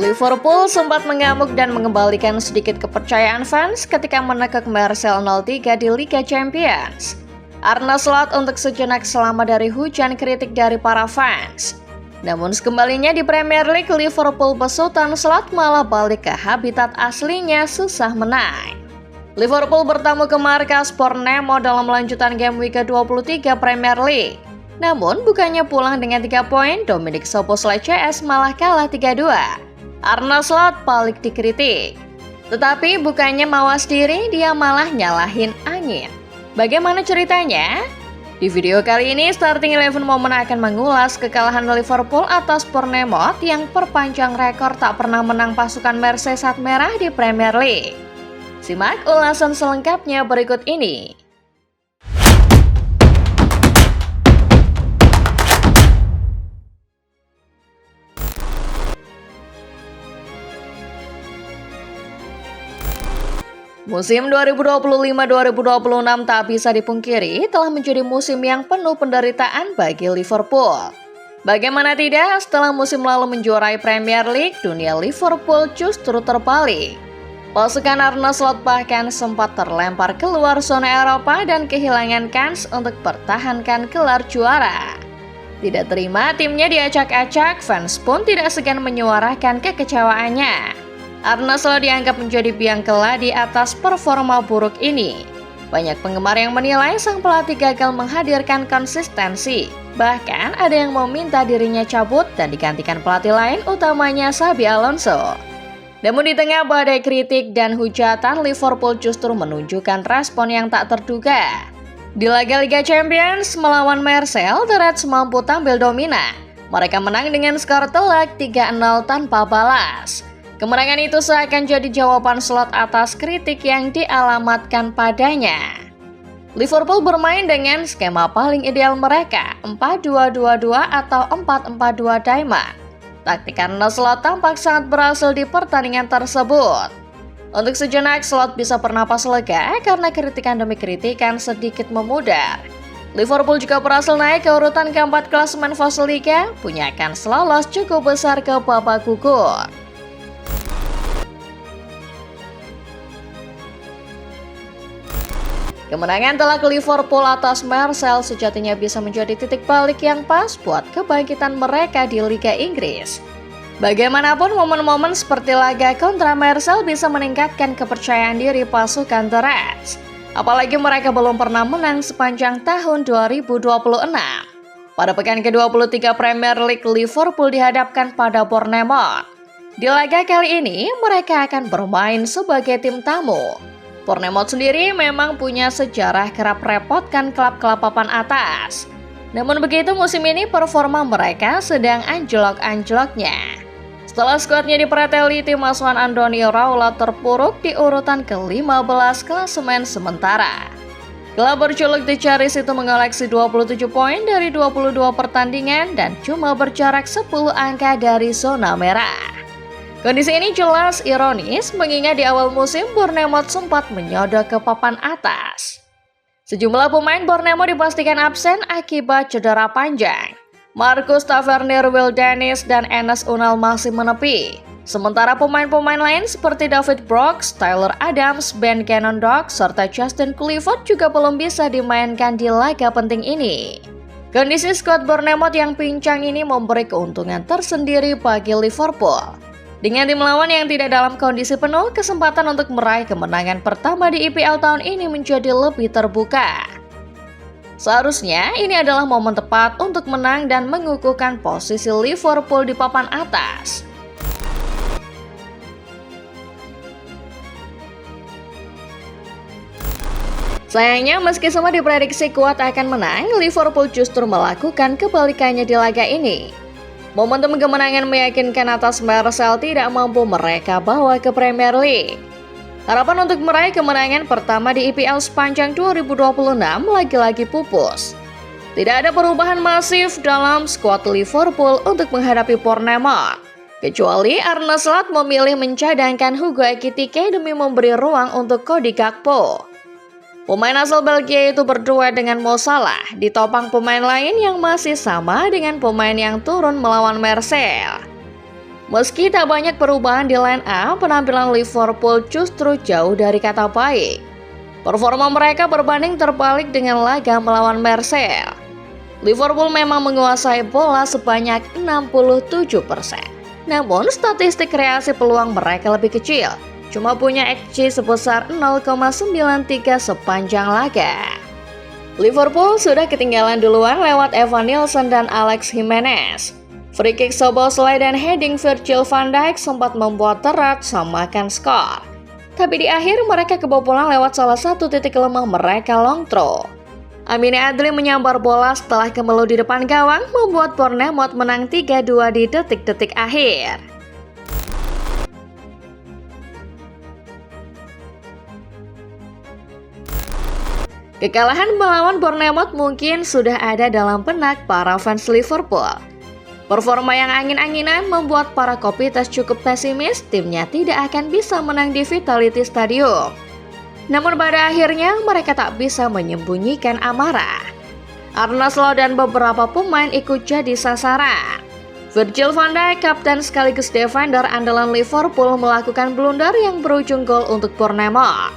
Liverpool sempat mengamuk dan mengembalikan sedikit kepercayaan fans ketika menekuk Marseille 0-3 di Liga Champions. Arne Slot untuk sejenak selamat dari hujan kritik dari para fans. Namun sekembalinya di Premier League, Liverpool besutan Slot malah balik ke habitat aslinya, susah menang. Liverpool bertamu ke markas Bournemouth dalam lanjutan game week ke-23 Premier League. Namun bukannya pulang dengan 3 poin, Dominic Szoboszlai CS malah kalah 3-2. Arne Slot balik dikritik. Tetapi bukannya mawas diri, dia malah nyalahin angin. Bagaimana ceritanya? Di video kali ini, Starting Eleven Moment akan mengulas kekalahan Liverpool atas Bournemouth yang perpanjang rekor tak pernah menang pasukan Merseyside Merah di Premier League. Simak ulasan selengkapnya berikut ini. Musim 2025-2026 tak bisa dipungkiri telah menjadi musim yang penuh penderitaan bagi Liverpool. Bagaimana tidak, setelah musim lalu menjuarai Premier League, dunia Liverpool justru terbalik. Pasukan Arne Slot bahkan sempat terlempar keluar zona Eropa dan kehilangan kans untuk pertahankan gelar juara. Tidak terima timnya diacak-acak, fans pun tidak segan menyuarakan kekecewaannya. Arne Slot dianggap menjadi biang kela di atas performa buruk ini. Banyak penggemar yang menilai sang pelatih gagal menghadirkan konsistensi. Bahkan ada yang meminta dirinya cabut dan digantikan pelatih lain, utamanya Xabi Alonso. Namun di tengah badai kritik dan hujatan, Liverpool justru menunjukkan respon yang tak terduga. Di laga Liga Champions melawan Marseille, The Reds mampu tampil dominan. Mereka menang dengan skor telak 3-0 tanpa balas. Kemenangan itu seakan jadi jawaban Slot atas kritik yang dialamatkan padanya. Liverpool bermain dengan skema paling ideal mereka, 4-2-2-2 atau 4-4-2 Diamond. Taktik Arne Slot tampak sangat berhasil di pertandingan tersebut. Untuk sejenak, Slot bisa bernapas lega karena kritikan demi kritikan sedikit memudar. Liverpool juga berhasil naik ke urutan keempat klasemen fase Liga, punya kans lolos cukup besar ke babak gugur. Kemenangan telak Liverpool atas Marseille sejatinya bisa menjadi titik balik yang pas buat kebangkitan mereka di Liga Inggris. Bagaimanapun, momen-momen seperti laga kontra Marseille bisa meningkatkan kepercayaan diri pasukan The Reds. Apalagi mereka belum pernah menang sepanjang tahun 2026. Pada pekan ke-23 Premier League, Liverpool dihadapkan pada Bournemouth. Di laga kali ini, mereka akan bermain sebagai tim tamu. Bournemouth sendiri memang punya sejarah kerap repotkan klub-klub papan atas. Namun begitu, musim ini performa mereka sedang anjlok-anjloknya. Setelah skuadnya dipreteli, tim asuhan Andoni Iraola terpuruk di urutan ke-15 klasemen sementara. Klub berjuluk The Cherries itu mengoleksi 27 poin dari 22 pertandingan dan cuma berjarak 10 angka dari zona merah. Kondisi ini jelas ironis mengingat di awal musim Bournemouth sempat menyodok ke papan atas. Sejumlah pemain Bournemouth dipastikan absen akibat cedera panjang. Marcus Tavernier, Will Dennis, dan Enes Unal masih menepi. Sementara pemain-pemain lain seperti David Brooks, Tyler Adams, Ben Cannon-Doug, serta Justin Clifford juga belum bisa dimainkan di laga penting ini. Kondisi skuad Bournemouth yang pincang ini memberi keuntungan tersendiri bagi Liverpool. Dengan tim lawan yang tidak dalam kondisi penuh, kesempatan untuk meraih kemenangan pertama di IPL tahun ini menjadi lebih terbuka. Seharusnya ini adalah momen tepat untuk menang dan mengukuhkan posisi Liverpool di papan atas. Sayangnya, meski semua diprediksi kuat akan menang, Liverpool justru melakukan kebalikannya di laga ini. Momentum kemenangan meyakinkan atas Marseille tidak mampu mereka bawa ke Premier League. Harapan untuk meraih kemenangan pertama di IPL sepanjang 2026 lagi-lagi pupus. Tidak ada perubahan masif dalam skuad Liverpool untuk menghadapi Bournemouth, kecuali Arne Slot memilih mencadangkan Hugo Ekitike demi memberi ruang untuk Cody Gakpo. Pemain asal Belgia itu berdua dengan Mo Salah, ditopang pemain lain yang masih sama dengan pemain yang turun melawan Marseille. Meski tak banyak perubahan di line up, penampilan Liverpool justru jauh dari kata baik. Performa mereka berbanding terbalik dengan laga melawan Marseille. Liverpool memang menguasai bola sebanyak 67%. Namun statistik kreasi peluang mereka lebih kecil, cuma punya XG sebesar 0,93 sepanjang laga. Liverpool sudah ketinggalan duluan lewat Evan Nilsson dan Alex Jimenez. Free kick Szoboszlai dan heading Virgil van Dijk sempat membuat Terrat samakan skor. Tapi di akhir mereka kebobolan lewat salah satu titik lemah mereka, long throw. Amine Adli menyambar bola setelah kemelut di depan gawang, membuat Bournemouth menang 3-2 di detik-detik akhir. Kekalahan melawan Bournemouth mungkin sudah ada dalam benak para fans Liverpool. Performa yang angin-anginan membuat para Kopitas cukup pesimis timnya tidak akan bisa menang di Vitality Stadium. Namun pada akhirnya mereka tak bisa menyembunyikan amarah. Arne Slot dan beberapa pemain ikut jadi sasaran. Virgil van Dijk, kapten sekaligus defender andalan Liverpool, melakukan blunder yang berujung gol untuk Bournemouth.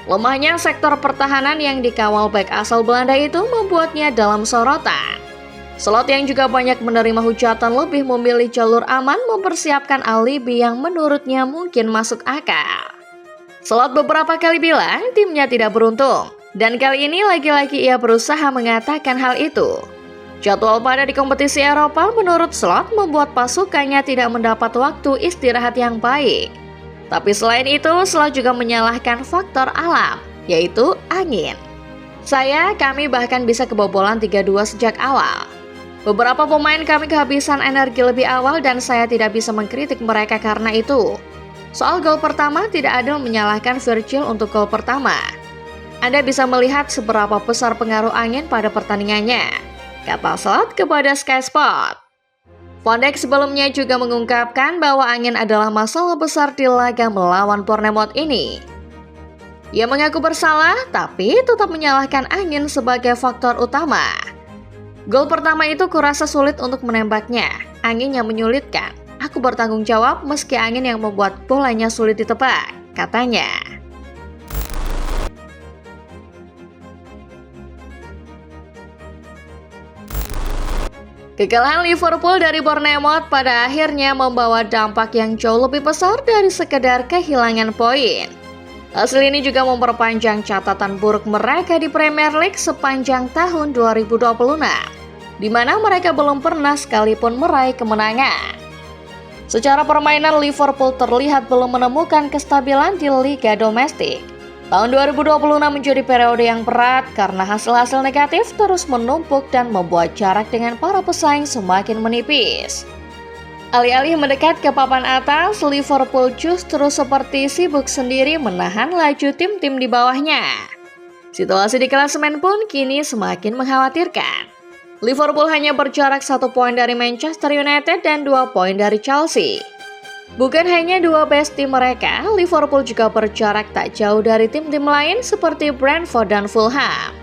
Lemahnya sektor pertahanan yang dikawal bek asal Belanda itu membuatnya dalam sorotan. Slot yang juga banyak menerima hujatan lebih memilih jalur aman mempersiapkan alibi yang menurutnya mungkin masuk akal. Slot beberapa kali bilang timnya tidak beruntung, dan kali ini lagi-lagi ia berusaha mengatakan hal itu. Jadwal pada di kompetisi Eropa menurut Slot membuat pasukannya tidak mendapat waktu istirahat yang baik. Tapi selain itu, Slot juga menyalahkan faktor alam, yaitu angin. Kami bahkan bisa kebobolan 3-2 sejak awal. Beberapa pemain kami kehabisan energi lebih awal dan saya tidak bisa mengkritik mereka karena itu. Soal gol pertama, tidak adil menyalahkan Virgil untuk gol pertama. Anda bisa melihat seberapa besar pengaruh angin pada pertandingannya, kata Slot kepada Sky Sport. Van Dijk sebelumnya juga mengungkapkan bahwa angin adalah masalah besar di laga melawan Bournemouth ini. Ia mengaku bersalah, tapi tetap menyalahkan angin sebagai faktor utama. Gol pertama itu kurasa sulit untuk menembaknya, angin yang menyulitkan. Aku bertanggung jawab meski angin yang membuat bolanya sulit ditebak, katanya. Kekalahan Liverpool dari Bournemouth pada akhirnya membawa dampak yang jauh lebih besar dari sekedar kehilangan poin. Hasil ini juga memperpanjang catatan buruk mereka di Premier League sepanjang tahun 2026, di mana mereka belum pernah sekalipun meraih kemenangan. Secara permainan, Liverpool terlihat belum menemukan kestabilan di liga domestik. Tahun 2026 menjadi periode yang berat karena hasil-hasil negatif terus menumpuk dan membuat jarak dengan para pesaing semakin menipis. Alih-alih mendekat ke papan atas, Liverpool justru seperti sibuk sendiri menahan laju tim-tim di bawahnya. Situasi di klasemen pun kini semakin mengkhawatirkan. Liverpool hanya berjarak 1 poin dari Manchester United dan 2 poin dari Chelsea. Bukan hanya dua best tim mereka, Liverpool juga berjarak tak jauh dari tim-tim lain seperti Brentford dan Fulham.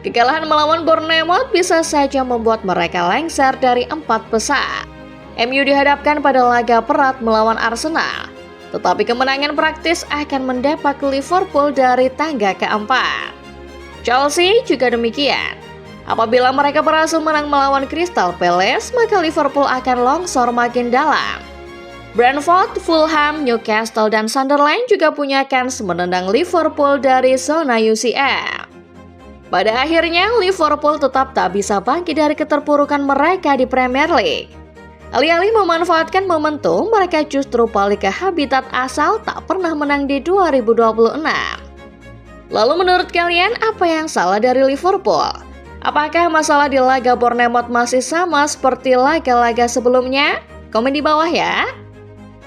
Kekalahan melawan Bournemouth bisa saja membuat mereka lengser dari 4 besar. MU dihadapkan pada laga berat melawan Arsenal, tetapi kemenangan praktis akan mendepak Liverpool dari tangga keempat. Chelsea juga demikian. Apabila mereka berhasil menang melawan Crystal Palace, maka Liverpool akan longsor makin dalam. Brentford, Fulham, Newcastle, dan Sunderland juga punya kans menendang Liverpool dari zona UCL. Pada akhirnya, Liverpool tetap tak bisa bangkit dari keterpurukan mereka di Premier League. Alih-alih memanfaatkan momentum, mereka justru balik ke habitat asal tak pernah menang di 2026. Lalu menurut kalian, apa yang salah dari Liverpool? Apakah masalah di laga Bournemouth masih sama seperti laga-laga sebelumnya? Komen di bawah ya.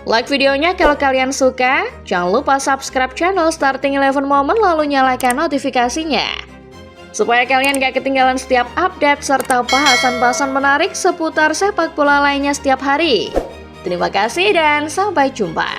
Like videonya kalau kalian suka, jangan lupa subscribe channel Starting 11 Moment lalu nyalakan notifikasinya, supaya kalian gak ketinggalan setiap update serta bahasan-bahasan menarik seputar sepak bola lainnya setiap hari. Terima kasih dan sampai jumpa.